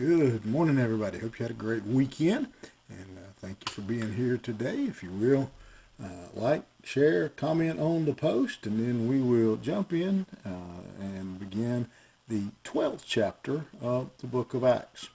Good morning, everybody. Hope you had a great weekend, and thank you for being here today. If you will, like, share, comment on the post, and then we will jump in and begin the 12th chapter of the book of Acts.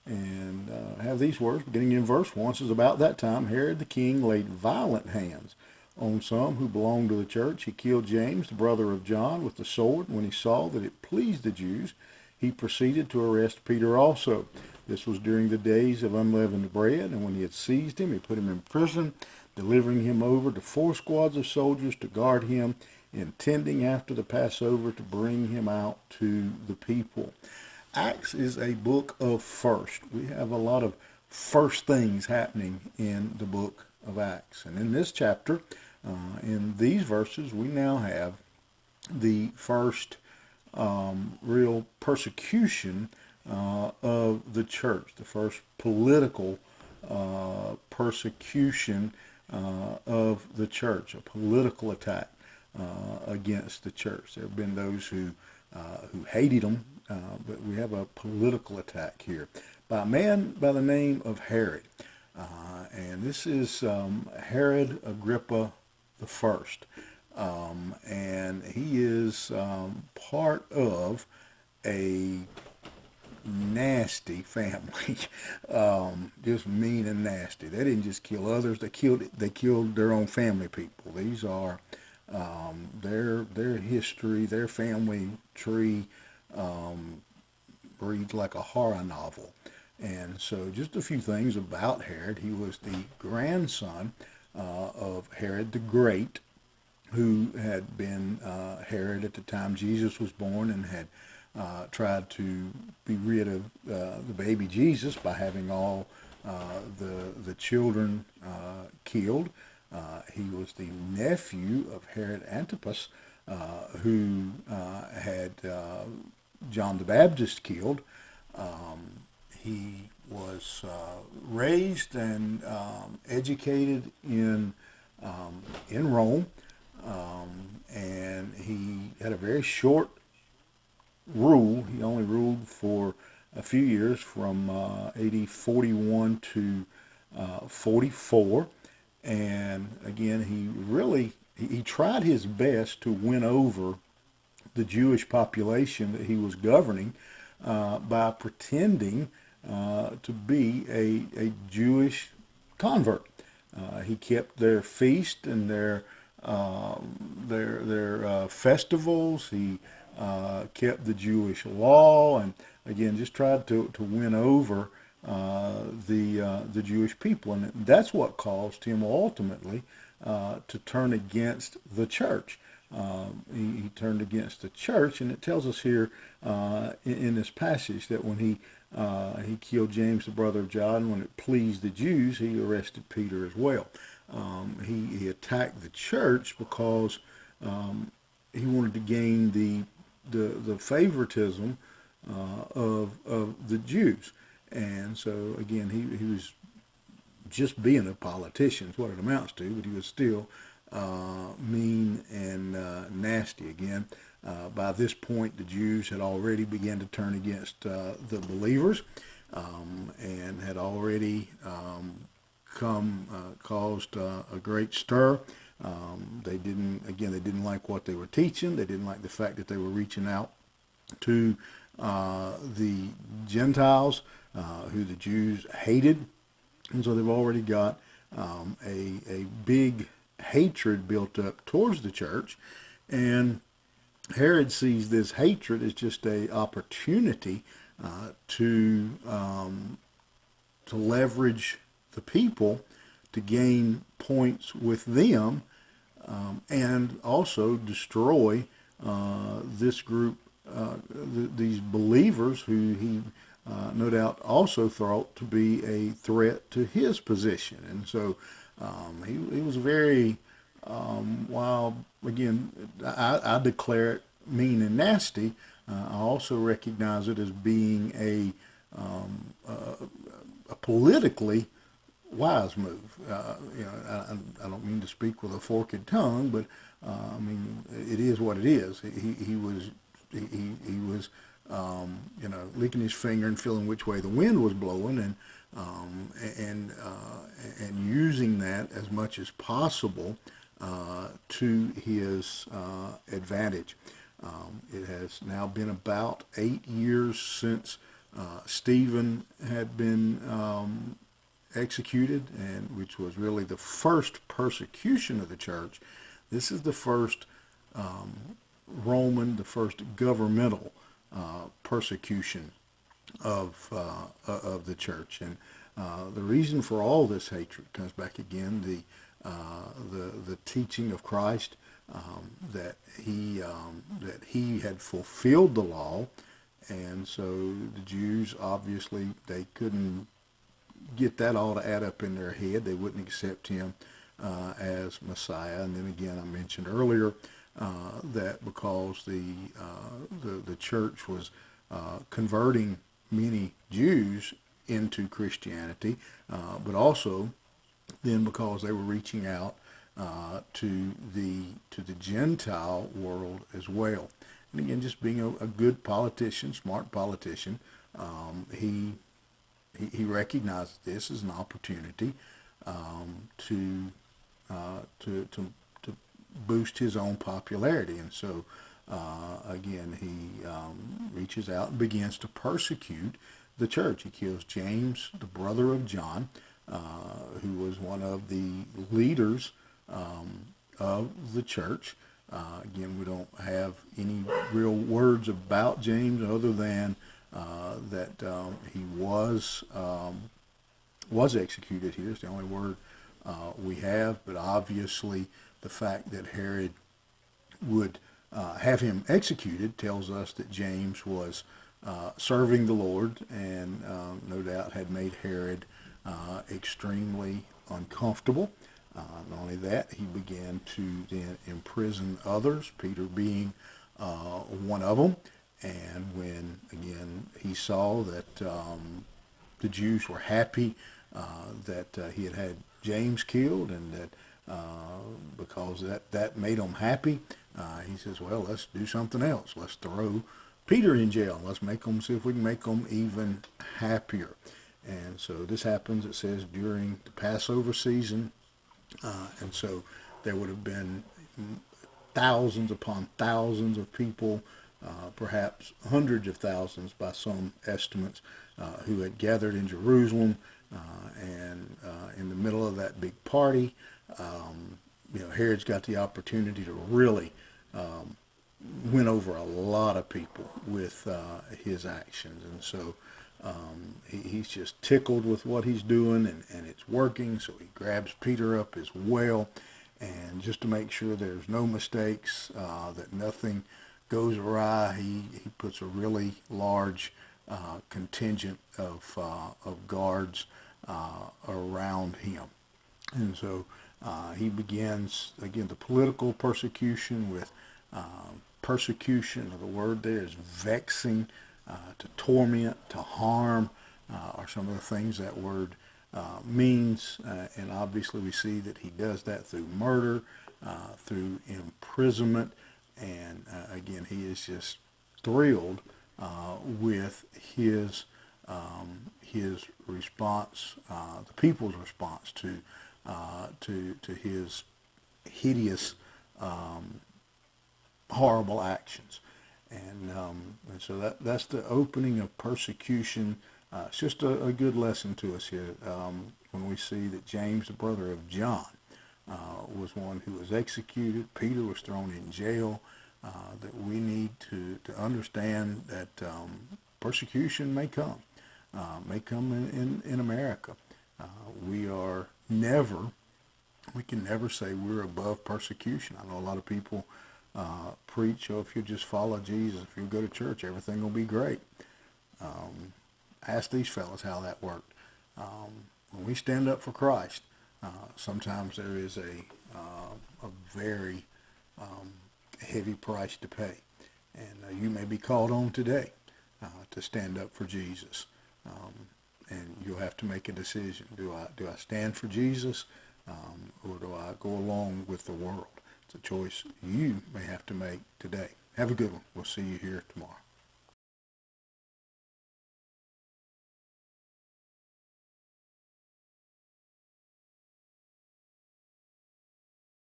And have these words beginning in verse 1. It says, "About that time, Herod the king laid violent hands on some who belonged to the church. He killed James, the brother of John, with the sword. When he saw that it pleased the Jews, he proceeded to arrest Peter also. This was during the days of unleavened bread, and when he had seized him, he put him in prison, delivering him over to 4 squads of soldiers to guard him, intending after the Passover to bring him out to the people." Acts is a book of first. We have a lot of first things happening in the book of Acts. And in this chapter, in these verses, we now have the first real persecution of the church, the first political persecution of the church, a political attack against the church. There have been those who hated them, but we have a political attack here by a man by the name of Herod. And this is Herod Agrippa the First. And he is part of a nasty family, just mean and nasty. They didn't just kill others; they killed their own family people. These are their history, their family tree reads like a horror novel. And so, just a few things about Herod. He was the grandson of Herod the Great, who had been Herod at the time Jesus was born and had tried to be rid of the baby Jesus by having all the children killed. He was the nephew of Herod Antipas, who had John the Baptist killed. He was raised and educated in Rome, and he had a very short rule. He only ruled for a few years, from AD 41 to 44. And again, he tried his best to win over the Jewish population that he was governing by pretending to be a Jewish convert. He kept their feast and their festivals. He kept the Jewish law, and again just tried to win over the Jewish people, and that's what caused him ultimately to turn against the church. He turned against the church, and it tells us here in this passage that when he killed James, the brother of John, when it pleased the Jews, he arrested Peter as well. He attacked the church because he wanted to gain the favoritism of the Jews. And so again, he was just being a politician is what it amounts to, but he was still mean and nasty. Again, by this point, the Jews had already begun to turn against the believers, and had already caused a great stir. They didn't like what they were teaching. They didn't like the fact that they were reaching out to the Gentiles, who the Jews hated. And so they've already got a big hatred built up towards the church. And Herod sees this hatred as just a opportunity to leverage the people, to gain points with them, and also destroy this group, these believers who he no doubt also thought to be a threat to his position. And so he was very, while again I declare it mean and nasty, I also recognize it as being a politically wise move. I don't mean to speak with a forked tongue, but I mean it is what it is. He was licking his finger and feeling which way the wind was blowing, and using that as much as possible to his advantage. It has now been about 8 years since Stephen had been executed, and which was really the first persecution of the church. This is the first the first governmental persecution of the church, and the reason for all this hatred comes back again the teaching of Christ, that he had fulfilled the law, and so the Jews, obviously they couldn't get that all to add up in their head. They wouldn't accept him as Messiah. And then again, I mentioned earlier that because the church was converting many Jews into Christianity, but also then because they were reaching out to the Gentile world as well. And again, just being a good politician, smart politician, he recognized this as an opportunity to boost his own popularity, and so again he reaches out and begins to persecute the church. He kills James, the brother of John, who was one of the leaders of the church. Again, we don't have any real words about James other than that he was executed here. It's the only word we have, but obviously the fact that Herod would have him executed tells us that James was serving the Lord, and no doubt had made Herod extremely uncomfortable. Not only that, he began to then imprison others, Peter being one of them. And when, again, he saw that the Jews were happy that he had James killed, and that because that made them happy, he says, well, let's do something else. Let's throw Peter in jail. Let's see if we can make them even happier. And so this happens, it says, during the Passover season. And so there would have been thousands upon thousands of people, perhaps hundreds of thousands by some estimates, who had gathered in Jerusalem, and in the middle of that big party, Herod's got the opportunity to really win over a lot of people with his actions. And so he's just tickled with what he's doing, and it's working, so he grabs Peter up as well, and just to make sure there's no mistakes, that nothing goes awry, he puts a really large contingent of guards around him. And so he begins, again, the political persecution with persecution. The word there is vexing, to torment, to harm, are some of the things that word means. And obviously we see that he does that through murder, through imprisonment, and again, he is just thrilled with his response, the people's response to his hideous, horrible actions. And so that's the opening of persecution. It's just a good lesson to us here when we see that James, the brother of John, was one who was executed. Peter was thrown in jail. That we need to understand that persecution may come in America. We can never say we're above persecution. I know a lot of people preach, if you just follow Jesus, if you go to church, everything will be great. Ask these fellas how that worked. When we stand up for Christ, sometimes there is a very heavy price to pay, and you may be called on today to stand up for Jesus, and you'll have to make a decision. Do I stand for Jesus, or do I go along with the world? It's a choice you may have to make today. Have a good one. We'll see you here tomorrow.